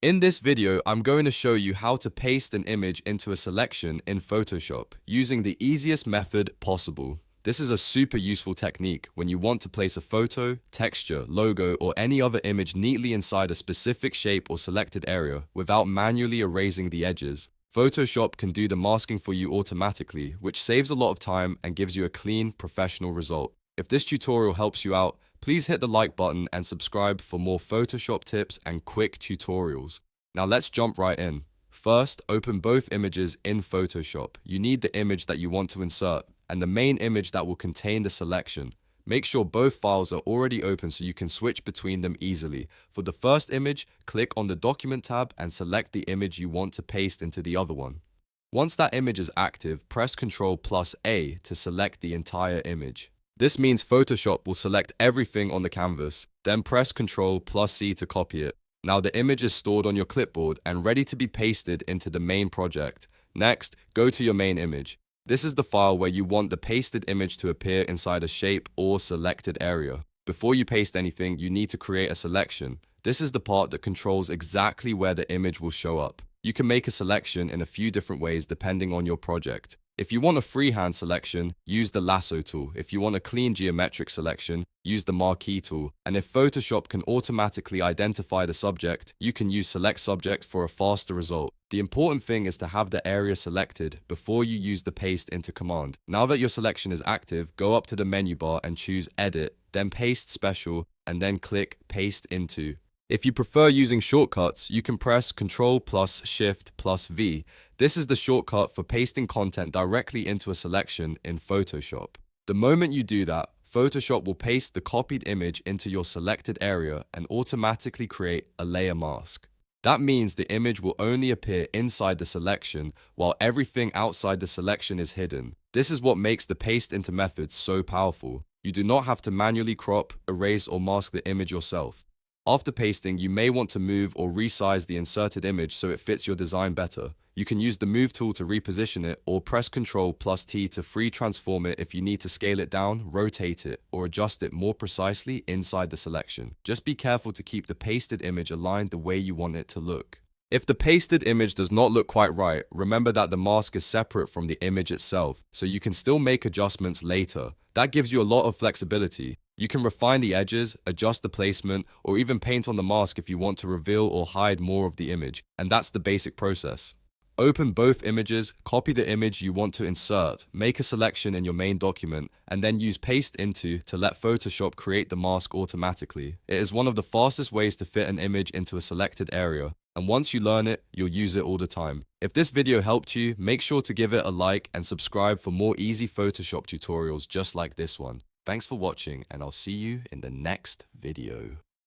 In this video, I'm going to show you how to paste an image into a selection in Photoshop using the easiest method possible. This is a super useful technique when you want to place a photo, texture, logo, or any other image neatly inside a specific shape or selected area without manually erasing the edges. Photoshop can do the masking for you automatically, which saves a lot of time and gives you a clean, professional result. If this tutorial helps you out, please hit the like button and subscribe for more Photoshop tips and quick tutorials. Now let's jump right in. First, open both images in Photoshop. You need the image that you want to insert and the main image that will contain the selection. Make sure both files are already open so you can switch between them easily. For the first image, click on the Document tab and select the image you want to paste into the other one. Once that image is active, press Ctrl+A to select the entire image. This means Photoshop will select everything on the canvas, then press Ctrl+C to copy it. Now the image is stored on your clipboard and ready to be pasted into the main project. Next, go to your main image. This is the file where you want the pasted image to appear inside a shape or selected area. Before you paste anything, you need to create a selection. This is the part that controls exactly where the image will show up. You can make a selection in a few different ways depending on your project. If you want a freehand selection, use the lasso tool. If you want a clean geometric selection, use the marquee tool. And if Photoshop can automatically identify the subject, you can use select subject for a faster result. The important thing is to have the area selected before you use the paste into command. Now that your selection is active, go up to the menu bar and choose edit, then paste special, and then click paste into. If you prefer using shortcuts, you can press Ctrl+Shift+V. This is the shortcut for pasting content directly into a selection in Photoshop. The moment you do that, Photoshop will paste the copied image into your selected area and automatically create a layer mask. That means the image will only appear inside the selection while everything outside the selection is hidden. This is what makes the paste into method so powerful. You do not have to manually crop, erase, or mask the image yourself. After pasting, you may want to move or resize the inserted image so it fits your design better. You can use the Move tool to reposition it or press Ctrl+T to free transform it if you need to scale it down, rotate it, or adjust it more precisely inside the selection. Just be careful to keep the pasted image aligned the way you want it to look. If the pasted image does not look quite right, remember that the mask is separate from the image itself, so you can still make adjustments later. That gives you a lot of flexibility. You can refine the edges, adjust the placement, or even paint on the mask if you want to reveal or hide more of the image, and that's the basic process. Open both images, copy the image you want to insert, make a selection in your main document, and then use paste into to let Photoshop create the mask automatically. It is one of the fastest ways to fit an image into a selected area, and once you learn it, you'll use it all the time. If this video helped you, make sure to give it a like and subscribe for more easy Photoshop tutorials just like this one. Thanks for watching, and I'll see you in the next video.